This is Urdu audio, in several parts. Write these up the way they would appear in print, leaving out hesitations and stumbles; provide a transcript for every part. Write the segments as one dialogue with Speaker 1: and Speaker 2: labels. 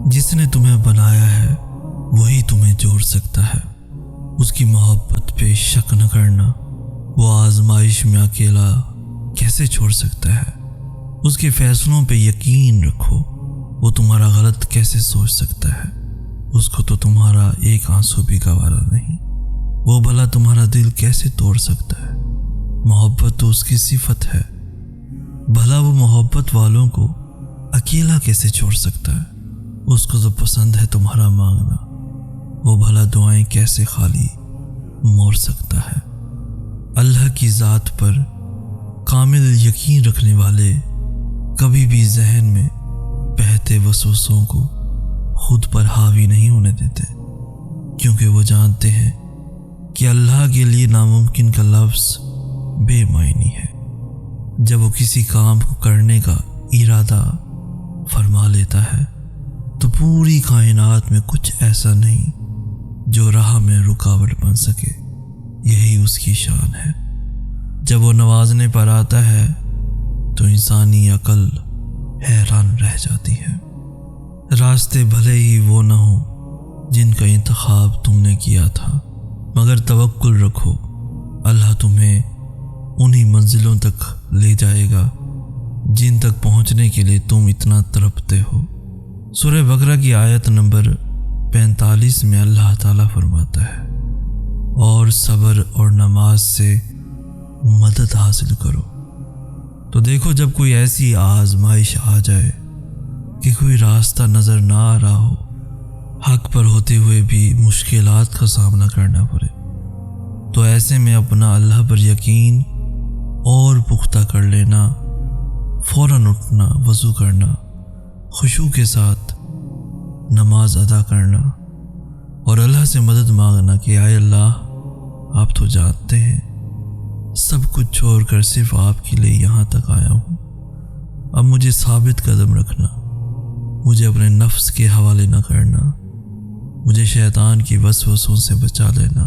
Speaker 1: جس نے تمہیں بنایا ہے وہی تمہیں جوڑ سکتا ہے۔ اس کی محبت پہ شک نہ کرنا، وہ آزمائش میں اکیلا کیسے چھوڑ سکتا ہے۔ اس کے فیصلوں پہ یقین رکھو، وہ تمہارا غلط کیسے سوچ سکتا ہے۔ اس کو تو تمہارا ایک آنسو بھی گوارا نہیں، وہ بھلا تمہارا دل کیسے توڑ سکتا ہے۔ محبت تو اس کی صفت ہے، بھلا وہ محبت والوں کو اکیلا کیسے چھوڑ سکتا ہے۔ اس کو تو پسند ہے تمہارا مانگنا، وہ بھلا دعائیں کیسے خالی موڑ سکتا ہے۔ اللہ کی ذات پر کامل یقین رکھنے والے کبھی بھی ذہن میں بہتے وسوسوں کو خود پر حاوی نہیں ہونے دیتے، کیونکہ وہ جانتے ہیں کہ اللہ کے لیے ناممکن کا لفظ بے معنی ہے۔ جب وہ کسی کام کو کرنے کا ارادہ فرما لیتا ہے تو پوری کائنات میں کچھ ایسا نہیں جو راہ میں رکاوٹ بن سکے، یہی اس کی شان ہے۔ جب وہ نوازنے پر آتا ہے تو انسانی عقل حیران رہ جاتی ہے۔ راستے بھلے ہی وہ نہ ہوں جن کا انتخاب تم نے کیا تھا، مگر توکل رکھو، اللہ تمہیں انہی منزلوں تک لے جائے گا جن تک پہنچنے کے لیے تم اتنا تڑپتے ہو۔ سورہ بقرہ کی آیت نمبر 45 میں اللہ تعالیٰ فرماتا ہے، اور صبر اور نماز سے مدد حاصل کرو۔ تو دیکھو، جب کوئی ایسی آزمائش آ جائے کہ کوئی راستہ نظر نہ آ رہا ہو، حق پر ہوتے ہوئے بھی مشکلات کا سامنا کرنا پڑے، تو ایسے میں اپنا اللہ پر یقین اور پختہ کر لینا، فوراً اٹھنا، وضو کرنا، خشوع کے ساتھ نماز ادا کرنا اور اللہ سے مدد مانگنا کہ اے اللہ، آپ تو جانتے ہیں سب کچھ چھوڑ کر صرف آپ کے لیے یہاں تک آیا ہوں، اب مجھے ثابت قدم رکھنا، مجھے اپنے نفس کے حوالے نہ کرنا، مجھے شیطان کی وسوسوں سے بچا لینا،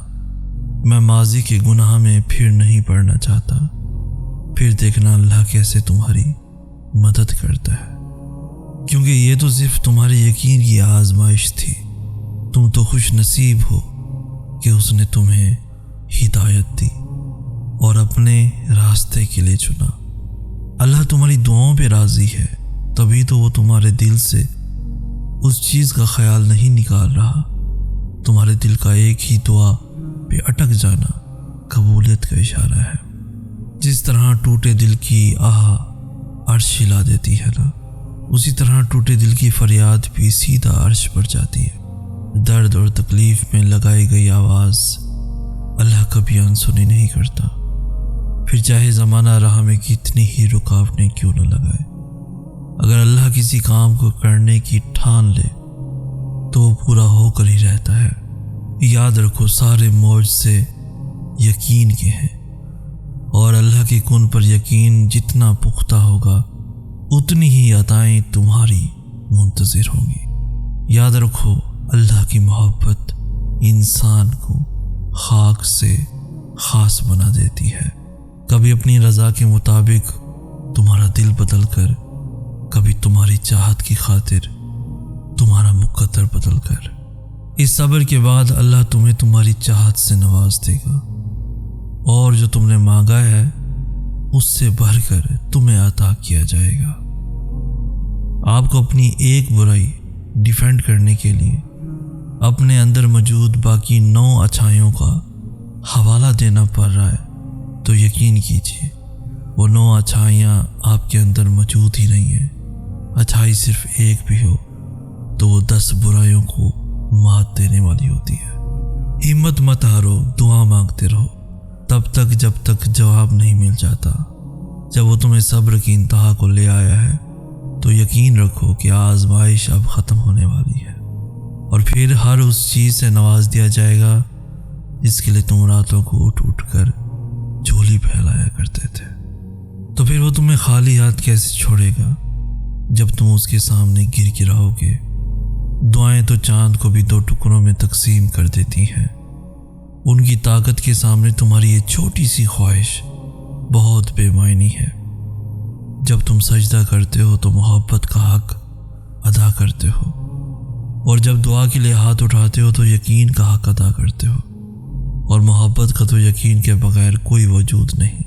Speaker 1: میں ماضی کے گناہ میں پھر نہیں پڑنا چاہتا۔ پھر دیکھنا اللہ کیسے تمہاری مدد کرتا ہے، کیونکہ یہ تو صرف تمہارے یقین کی آزمائش تھی۔ تم تو خوش نصیب ہو کہ اس نے تمہیں ہدایت دی اور اپنے راستے کے لیے چنا۔ اللہ تمہاری دعاؤں پہ راضی ہے، تبھی تو وہ تمہارے دل سے اس چیز کا خیال نہیں نکال رہا۔ تمہارے دل کا ایک ہی دعا پہ اٹک جانا قبولیت کا اشارہ ہے۔ جس طرح ٹوٹے دل کی آہ عرش ہلا دیتی ہے نا، اسی طرح ٹوٹے دل کی فریاد بھی سیدھا عرش پر جاتی ہے۔ درد اور تکلیف میں لگائی گئی آواز اللہ کبھی انسنی نہیں کرتا، پھر چاہے زمانہ راہ میں کتنی ہی رکاوٹیں کیوں نہ لگائے۔ اگر اللہ کسی کام کو کرنے کی ٹھان لے تو وہ پورا ہو کر ہی رہتا ہے۔ یاد رکھو، سارے معجزے یقین کے ہیں، اور اللہ کے کن پر یقین جتنا پختہ ہوگا اتنی ہی عطائیں تمہاری منتظر ہوں گی۔ یاد رکھو، اللہ کی محبت انسان کو خاک سے خاص بنا دیتی ہے۔ کبھی اپنی رضا کے مطابق تمہارا دل بدل کر، کبھی تمہاری چاہت کی خاطر تمہارا مقدر بدل کر۔ اس صبر کے بعد اللہ تمہیں تمہاری چاہت سے نواز دے گا، اور جو تم نے مانگا ہے اس سے بڑھ کر تمہیں عطا کیا جائے گا۔ آپ کو اپنی ایک برائی ڈیفینڈ کرنے کے لیے اپنے اندر موجود باقی 9 اچھائیوں کا حوالہ دینا پڑ رہا ہے، تو یقین کیجیے وہ 9 اچھائیاں آپ کے اندر موجود ہی نہیں ہیں۔ اچھائی صرف ایک بھی ہو تو وہ 10 برائیوں کو مات دینے والی ہوتی ہے۔ ہمت مت ہارو، دعا مانگتے رہو تب تک جب تک جواب نہیں مل جاتا۔ جب وہ تمہیں صبر کی انتہا کو لے آیا ہے تو یقین رکھو کہ آزمائش اب ختم ہونے والی ہے، اور پھر ہر اس چیز سے نواز دیا جائے گا جس کے لیے تم راتوں کو اٹھ اٹھ کر جھولی پھیلایا کرتے تھے۔ تو پھر وہ تمہیں خالی ہاتھ کیسے چھوڑے گا جب تم اس کے سامنے گر گراؤ گے۔ دعائیں تو چاند کو بھی 2 ٹکڑوں میں تقسیم کر دیتی ہیں، ان کی طاقت کے سامنے تمہاری یہ چھوٹی سی خواہش بہت بے معنی ہے۔ جب تم سجدہ کرتے ہو تو محبت کا حق ادا کرتے ہو، اور جب دعا کے لیے ہاتھ اٹھاتے ہو تو یقین کا حق ادا کرتے ہو، اور محبت کا تو یقین کے بغیر کوئی وجود نہیں۔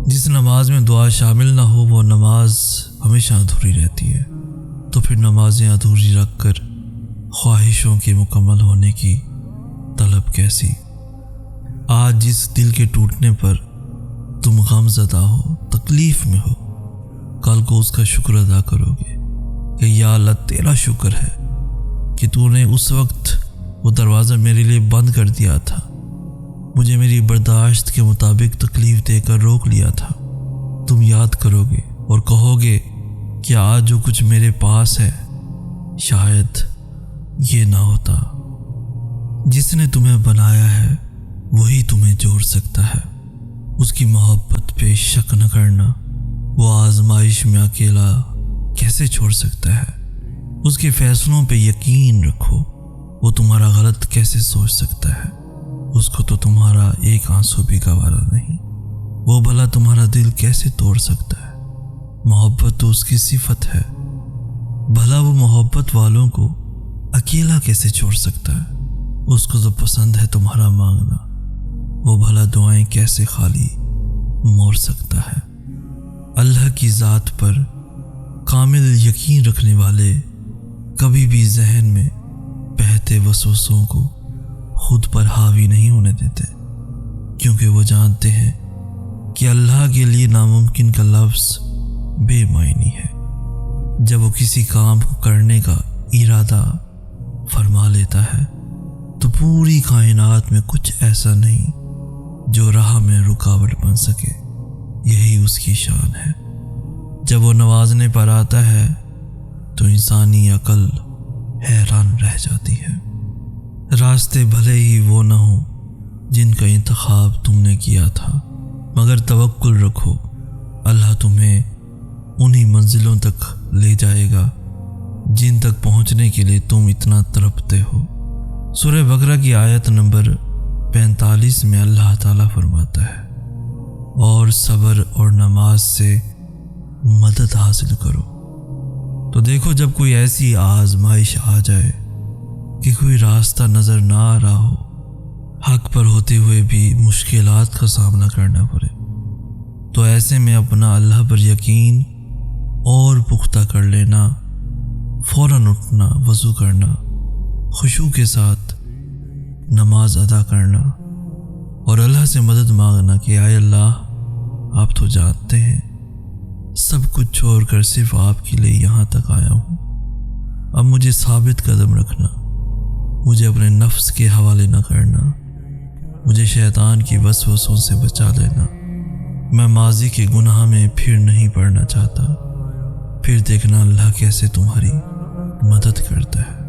Speaker 1: جس نماز میں دعا شامل نہ ہو وہ نماز ہمیشہ ادھوری رہتی ہے، تو پھر نمازیں ادھوری رکھ کر خواہشوں کے مکمل ہونے کی طلب کیسی؟ آج جس دل کے ٹوٹنے پر تم غم زدہ ہو، تکلیف میں ہو، کل کو اس کا شکر ادا کرو گے کہ یا اللہ تیرا شکر ہے کہ تو نے اس وقت وہ دروازہ میرے لیے بند کر دیا تھا، مجھے میری برداشت کے مطابق تکلیف دے کر روک لیا تھا۔ تم یاد کرو گے اور کہو گے کہ آج جو کچھ میرے پاس ہے شاید یہ نہ ہوتا۔ جس نے تمہیں بنایا ہے وہی تمہیں جوڑ سکتا ہے، اس کی محبت پہ شک نہ کرنا، وہ آزمائش میں اکیلا کیسے چھوڑ سکتا ہے؟ اس کے فیصلوں پہ یقین رکھو، وہ تمہارا غلط کیسے سوچ سکتا ہے؟ اس کو تو تمہارا ایک آنسو بھی گوارا نہیں، وہ بھلا تمہارا دل کیسے توڑ سکتا ہے؟ محبت تو اس کی صفت ہے، بھلا وہ محبت والوں کو اکیلا کیسے چھوڑ سکتا ہے؟ اس کو تو پسند ہے تمہارا مانگنا، وہ بھلا دعائیں کیسے خالی موڑ سکتا ہے؟ اللہ کی ذات پر کامل یقین رکھنے والے کبھی بھی ذہن میں بہتے وسوسوں کو خود پر حاوی نہیں ہونے دیتے، کیونکہ وہ جانتے ہیں کہ اللہ کے لیے ناممکن کا لفظ بے معنی ہے۔ جب وہ کسی کام کو کرنے کا ارادہ فرما لیتا ہے تو پوری کائنات میں کچھ ایسا نہیں جو راہ میں رکاوٹ بن سکے، یہی اس کی شان ہے۔ جب وہ نوازنے پر آتا ہے تو انسانی عقل حیران رہ جاتی ہے۔ راستے بھلے ہی وہ نہ ہوں جن کا انتخاب تم نے کیا تھا، مگر توکل رکھو، اللہ تمہیں انہی منزلوں تک لے جائے گا جن تک پہنچنے کے لیے تم اتنا تڑپتے ہو۔ سورہ بقرہ کی آیت نمبر 45 میں اللہ تعالیٰ فرماتا ہے، اور صبر اور نماز سے مدد حاصل کرو۔ تو دیکھو، جب کوئی ایسی آزمائش آ جائے کہ کوئی راستہ نظر نہ آ رہا ہو، حق پر ہوتے ہوئے بھی مشکلات کا سامنا کرنا پڑے، تو ایسے میں اپنا اللہ پر یقین اور پختہ کر لینا، فوراً اٹھنا، وضو کرنا، خشوع کے ساتھ نماز ادا کرنا اور اللہ سے مدد مانگنا کہ اے اللہ، آپ تو جانتے ہیں سب کچھ چھوڑ کر صرف آپ کے لیے یہاں تک آیا ہوں، اب مجھے ثابت قدم رکھنا، مجھے اپنے نفس کے حوالے نہ کرنا، مجھے شیطان کی وسوسوں سے بچا لینا، میں ماضی کے گناہ میں پھر نہیں پڑنا چاہتا۔ پھر دیکھنا اللہ کیسے تمہاری مدد کرتا ہے۔